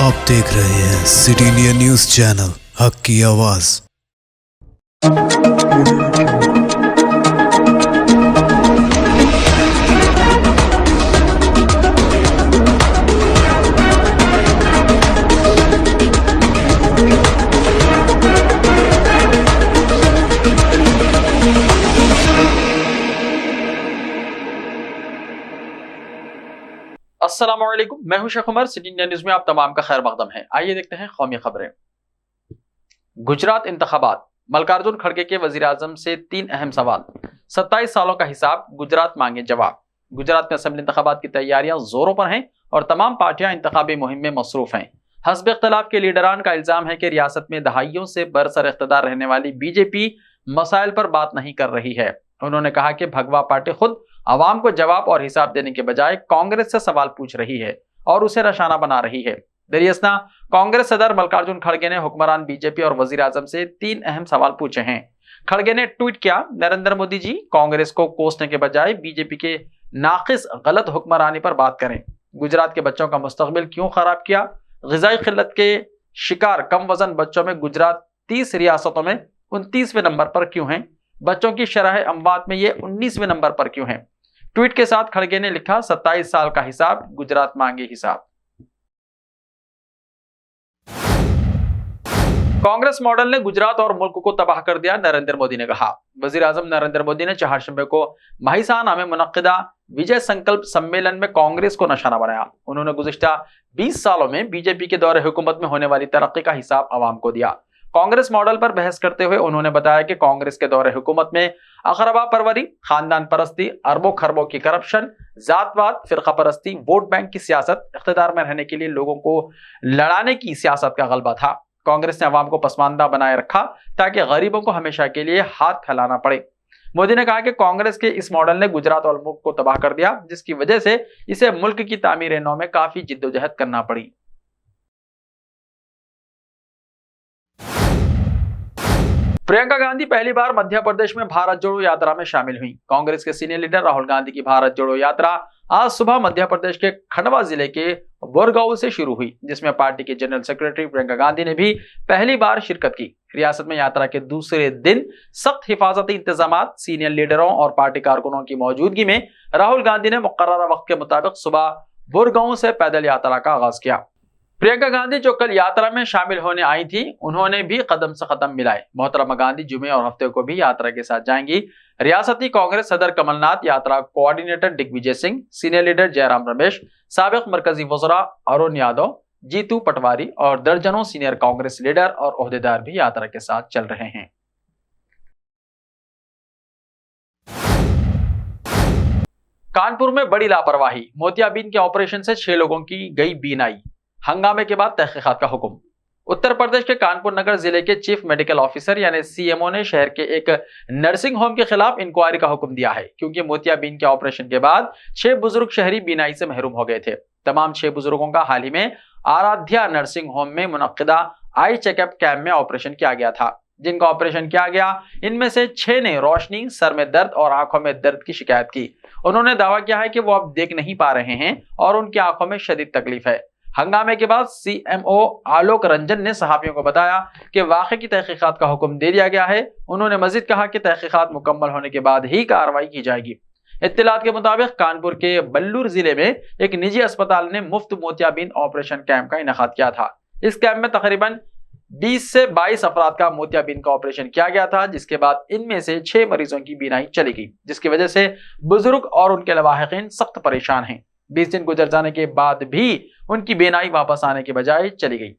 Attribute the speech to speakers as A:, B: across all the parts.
A: आप देख रहे हैं सिटी इंडिया न्यूज चैनल, हक की आवाज।
B: अस्सलामुअलैकुम, मैं हूं Sheikh Umar. City India News में आप तमाम का खैर मकदम है। आइए देखते हैं कौमी खबरें। गुजरात इंतखाबात, मल्लिकार्जुन खड़गे के वजीर आजम से 3 अहम सवाल। 27 सालों का हिसाब, गुजरात मांगे जवाब। गुजरात में असेंबली इंतखाबात की तैयारियां जोरों पर हैं और तमाम पार्टियां इंतखाबी मुहिम में मसरूफ हैं। हस्ब इख्तलाफ के लीडरान का इल्जाम है कि रियासत में दहाइयों से बरसर इख्तिदार रहने वाली बीजेपी मसाइल पर बात नहीं कर रही है। उन्होंने कहा कि भगवा पार्टी खुद आवाम को जवाब और हिसाब देने के बजाय कांग्रेस से सवाल पूछ रही है और उसे निशाना बना रही है। दरियासना कांग्रेस सदर मल्लिकार्जुन खड़गे ने हुक्मरान बीजेपी और वजीर आजम से 3 अहम सवाल पूछे हैं। खड़गे ने ट्वीट किया, नरेंद्र मोदी जी, कांग्रेस को कोसने के बजाय बीजेपी के नाकिस गलत हुक्मरानी पर बात करें। गुजरात के बच्चों का मुस्तकबिल क्यों खराब किया? ग़िज़ाई किल्लत के शिकार कम वजन बच्चों में गुजरात 30 रियासतों में 29वें नंबर पर क्यों है? बच्चों की शरह अमवात में ये 19वें नंबर पर क्यों है? ट्वीट के साथ खड़गे ने लिखा, 27 साल का हिसाब, गुजरात मांगे हिसाब। कांग्रेस मॉडल ने गुजरात और मुल्क को तबाह कर दिया, नरेंद्र मोदी ने कहा। वजीर आजम नरेंद्र मोदी ने चहारशंबे को महिसाना में मुनक्किदा विजय संकल्प सम्मेलन में कांग्रेस को निशाना बनाया। उन्होंने गुज़िश्ता 20 सालों में बीजेपी के दौरे हुकूमत में होने वाली तरक्की का हिसाब आवाम को दिया। कांग्रेस मॉडल पर बहस करते हुए उन्होंने बताया कि कांग्रेस के दौरे हुकूमत में अकरबा परवरी, खानदान परस्ती, अरबों खरबों की करप्शन, जातवाद, फिरका परस्ती, वोट बैंक की सियासत, इख्तिदार में रहने के लिए लोगों को लड़ाने की सियासत का गलबा था। कांग्रेस ने अवाम को पसमानदा बनाए रखा ताकि गरीबों को हमेशा के लिए हाथ फैलाना पड़े। मोदी ने कहा कि कांग्रेस के इस मॉडल ने गुजरात और मुल्क को तबाह कर दिया, जिसकी वजह से इसे मुल्क की तामीर नौ में काफी जिद्दोजहद करना पड़ी। प्रियंका गांधी पहली बार मध्य प्रदेश में भारत जोड़ो यात्रा में शामिल हुई। कांग्रेस के सीनियर लीडर राहुल गांधी की भारत जोड़ो यात्रा आज सुबह मध्य प्रदेश के खंडवा जिले के बोरगांव से शुरू हुई, जिसमें पार्टी के जनरल सेक्रेटरी प्रियंका गांधी ने भी पहली बार शिरकत की। रियासत में यात्रा के दूसरे दिन सख्त हिफाजती इंतजामात, सीनियर लीडरों और पार्टी कारकुनों की मौजूदगी में राहुल गांधी ने मुकर्ररा वक्त के मुताबिक सुबह बोरगांव से पैदल यात्रा का आगाज किया। प्रियंका गांधी जो कल यात्रा में शामिल होने आई थी, उन्होंने भी कदम से कदम मिलाए। मोहतरमा गांधी जुमे और हफ्ते को भी यात्रा के साथ जाएंगी। रियासती कांग्रेस सदर कमलनाथ, यात्रा coordinator Digvijaya Singh, senior leader Jairam Ramesh, साबिक मरकजी वज़रा अरुण यादव, जीतू पटवारी और दर्जनों सीनियर कांग्रेस लीडर और ओहदेदार भी यात्रा के साथ चल रहे हैं। कानपुर में बड़ी लापरवाही, मोतियाबिंद के ऑपरेशन से 6 लोगों की गई बीनाई, हंगामे के बाद तहकीकात का हुक्म। उत्तर प्रदेश के कानपुर नगर जिले के चीफ मेडिकल ऑफिसर यानी सीएमओ ने शहर के एक नर्सिंग होम के खिलाफ इंक्वायरी का हुक्म दिया है, क्योंकि मोतियाबिंद के ऑपरेशन के बाद 6 बुजुर्ग शहरी बीनाई से महरूम हो गए थे। तमाम 6 बुजुर्गों का हाल ही में आराध्या नर्सिंग होम में मुनक्किदा आई चेकअप कैंप में ऑपरेशन किया गया था। जिनका ऑपरेशन किया गया, इनमें से 6 ने रोशनी, सर में दर्द और आंखों में दर्द की शिकायत की। उन्होंने दावा किया है कि वो अब देख नहीं पा रहे हैं और उनकी आंखों में शदीद तकलीफ है। हंगामे के बाद सीएमओ आलोक रंजन ने सहाफियों को बताया कि वाक़े की तहकीकात का हुक्म दे दिया गया है। उन्होंने मजीद कहा कि तहकीकात मुकम्मल होने के बाद ही कार्रवाई की जाएगी। इत्तिलात के मुताबिक कानपुर के बल्लूर जिले में एक निजी अस्पताल ने मुफ्त मोतियाबिंद ऑपरेशन कैंप का इनेकाद किया था। इस कैंप में तकरीबन 20 से 22 अफराद का मोतियाबिंद का ऑपरेशन किया गया था, जिसके बाद इनमें से 6 मरीजों की बीनाई चली गई, जिसकी वजह से बुजुर्ग और उनके लवाहिकीन सख्त परेशान हैं। 20 दिन गुजर जाने के बाद भी उनकी बीनाई वापस आने के बजाय चली गई।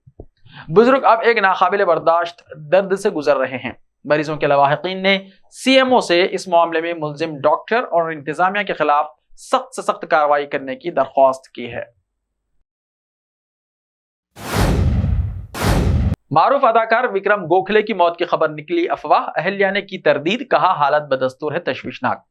B: बुजुर्ग अब एक नाकाबिल बर्दाश्त दर्द से गुजर रहे हैं। मरीजों के लवाहिकीन ने सीएमओ से इस मामले में मुल्जिम डॉक्टर और इंतजामिया के खिलाफ सख्त से सख्त कार्रवाई करने की दरख्वास्त की है। मारूफ अदाकार विक्रम गोखले की मौत की खबर निकली अफवाह, अहल्या ने की तरदीद, कहा हालत बदस्तूर है, तशवीशनाक।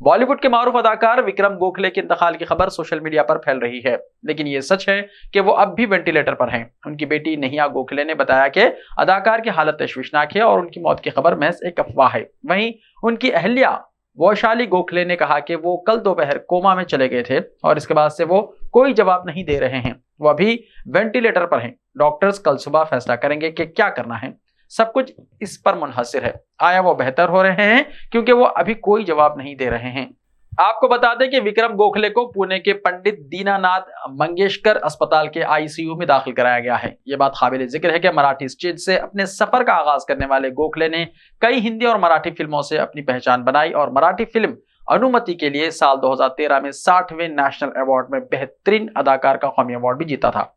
B: बॉलीवुड के मारूफ अदाकार विक्रम गोखले के इंतकाल की खबर सोशल मीडिया पर फैल रही है, लेकिन यह सच है कि वो अब भी वेंटिलेटर पर हैं। उनकी बेटी नहिया गोखले ने बताया कि अदाकार की हालत तशवीशनाक है और उनकी मौत की खबर महज एक अफवाह है। वहीं उनकी अहलिया वैशाली गोखले ने कहा कि वो कल दोपहर कोमा में चले गए थे और इसके बाद से वो कोई जवाब नहीं दे रहे हैं। वो अभी वेंटिलेटर पर हैं। डॉक्टर्स कल सुबह फैसला करेंगे कि क्या करना है। सब कुछ इस पर मुनहसिर है, आया वो बेहतर हो रहे हैं क्योंकि वो अभी कोई जवाब नहीं दे रहे हैं। आपको बता दें कि विक्रम गोखले को पुणे के पंडित दीनानाथ मंगेशकर अस्पताल के आईसीयू में दाखिल कराया गया है। यह बात काबिल जिक्र है कि मराठी स्टेज से अपने सफर का आगाज करने वाले गोखले ने कई हिंदी और मराठी फिल्मों से अपनी पहचान बनाई और मराठी फिल्म अनुमति के लिए साल 2013 में 60वें नेशनल अवार्ड में बेहतरीन अदाकार का कौमी अवार्ड भी जीता था।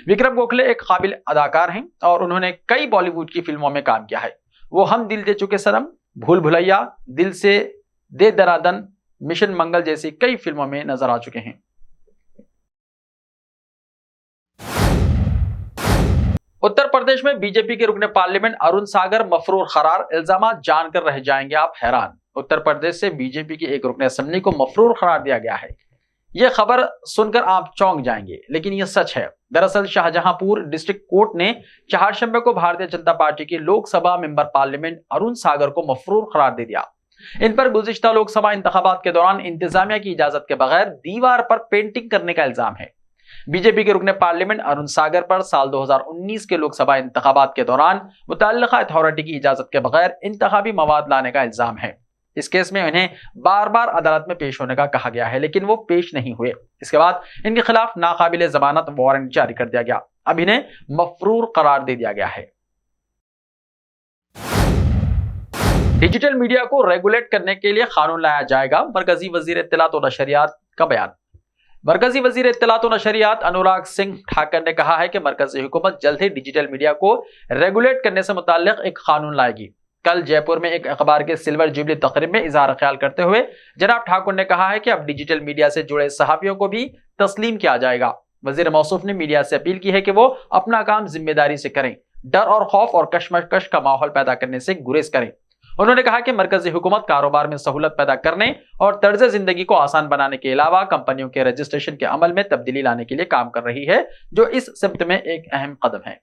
B: विक्रम गोखले एक काबिल अदाकार हैं और उन्होंने कई बॉलीवुड की फिल्मों में काम किया है। वो हम दिल दे चुके सनम, भूल भुलैया, दिल से दे दरादन, मिशन मंगल जैसी कई फिल्मों में नजर आ चुके हैं। उत्तर प्रदेश में बीजेपी के रुकने पार्लियामेंट अरुण सागर मफरूर करार, इल्जाम जानकर रह जाएंगे आप हैरान। उत्तर प्रदेश से बीजेपी की एक रुकने असेंबली को मफरूर करार दिया गया है। यह खबर सुनकर आप चौंक जाएंगे, लेकिन यह सच है। दरअसल शाहजहांपुर डिस्ट्रिक्ट कोर्ट ने चारशंबे को भारतीय जनता पार्टी के लोकसभा मेंबर पार्लियामेंट अरुण सागर को मफरूर करार दे दिया। इन पर गुज़िश्ता लोकसभा इंतखाबात के दौरान इंतजामिया की इजाजत के बगैर दीवार पर पेंटिंग करने का इल्जाम है। बीजेपी के रुकने पार्लियामेंट अरुण सागर पर साल 2019 के लोकसभा इंतखाबात के दौरान मुतल्लिका अथॉरिटी की इजाजत के बगैर इंतखाबी मवाद लाने का इल्जाम है। इस केस में उन्हें बार बार अदालत में पेश होने का कहा गया है, लेकिन वो पेश नहीं हुए। इसके बाद इनके खिलाफ नाकाबिल जमानत वारंट जारी कर दिया गया। अब इन्हें मफरूर करार दे दिया गया है। डिजिटल मीडिया को रेगुलेट करने के लिए कानून लाया जाएगा, मरकजी वजीर इत्तलात और नशरियात का बयान। मरकजी वजीर इत्तलात और नशरियात अनुराग सिंह ठाकर ने कहा है कि मरकजी हुकूमत जल्द ही डिजिटल मीडिया को रेगुलेट करने से मुताल्लिक एक कानून लाएगी। कल जयपुर में एक अखबार के सिल्वर जुबली तकरीब में इजहार ख्याल करते हुए जनाब ठाकुर ने कहा है कि अब डिजिटल मीडिया से जुड़े सहाफियों को भी तस्लीम किया जाएगा। वजीर मौसूफ ने मीडिया से अपील की है कि वो अपना काम जिम्मेदारी से करें, डर और खौफ और कशमकश का माहौल पैदा करने से गुरेज करें। उन्होंने कहा कि मरकजी हुकूमत कारोबार में सहूलत पैदा करने और तर्ज जिंदगी को आसान बनाने के अलावा कंपनियों के रजिस्ट्रेशन के अमल में तब्दीली लाने के लिए काम कर रही है, जो इस सिमत में एक अहम कदम है।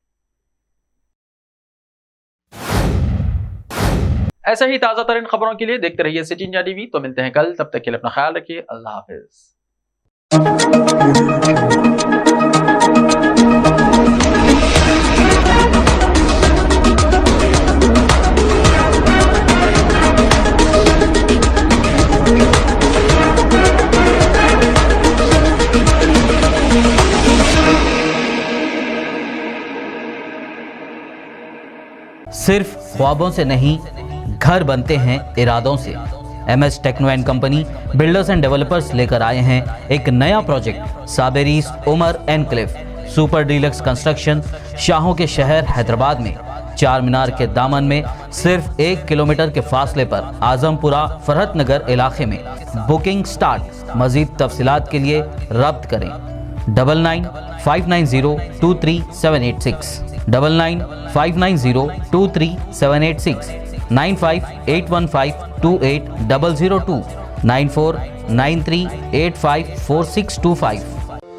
B: ऐसे ही ताजा तरीन खबरों के लिए देखते रहिए सिटी इंडिया टीवी। तो मिलते हैं कल, तब तक के लिए अपना ख्याल रखिए। अल्लाह हाफिज।
C: सिर्फ ख्वाबों से नहीं, घर बनते हैं इरादों से। MS techno and company builders and developers लेकर आए हैं एक नया प्रोजेक्ट साबेरीज Umar enclave super deluxe construction. शाहों के शहर हैदराबाद में चार मीनार के दामन में सिर्फ 1 किलोमीटर के फासले पर आजमपुरा फरहत नगर इलाके में बुकिंग स्टार्ट। मजीद तफसीलात के लिए रब्त करें 9959023786 9959023786 9581528002 9493854625।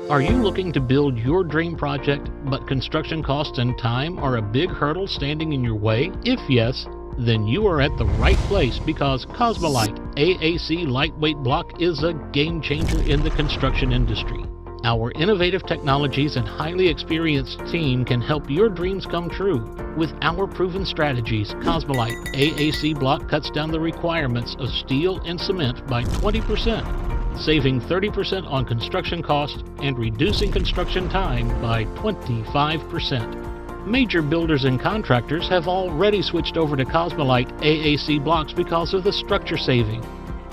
D: Are you looking to build your dream project, but construction costs and time are a big hurdle standing in your way? If yes, then you are at the right place, because Cosmolite AAC lightweight block is a game changer in the construction industry. Our innovative technologies and highly experienced team can help your dreams come true. With our proven strategies, Cosmolite AAC block cuts down the requirements of steel and cement by 20%, saving 30% on construction costs and reducing construction time by 25%. Major builders and contractors have already switched over to Cosmolite AAC blocks because of the structure saving,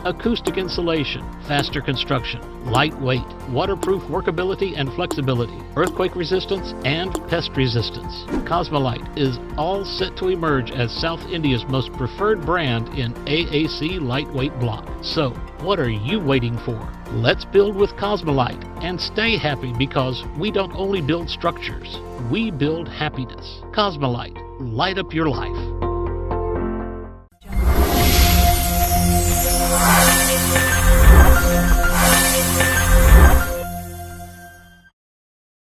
D: acoustic insulation, faster construction, lightweight, waterproof workability and flexibility, earthquake resistance, and pest resistance. Cosmolite is all set to emerge as South India's most preferred brand in AAC lightweight block. So, what are you waiting for? Let's build with Cosmolite and stay happy, because we don't only build structures, we build happiness. Cosmolite, light up your life.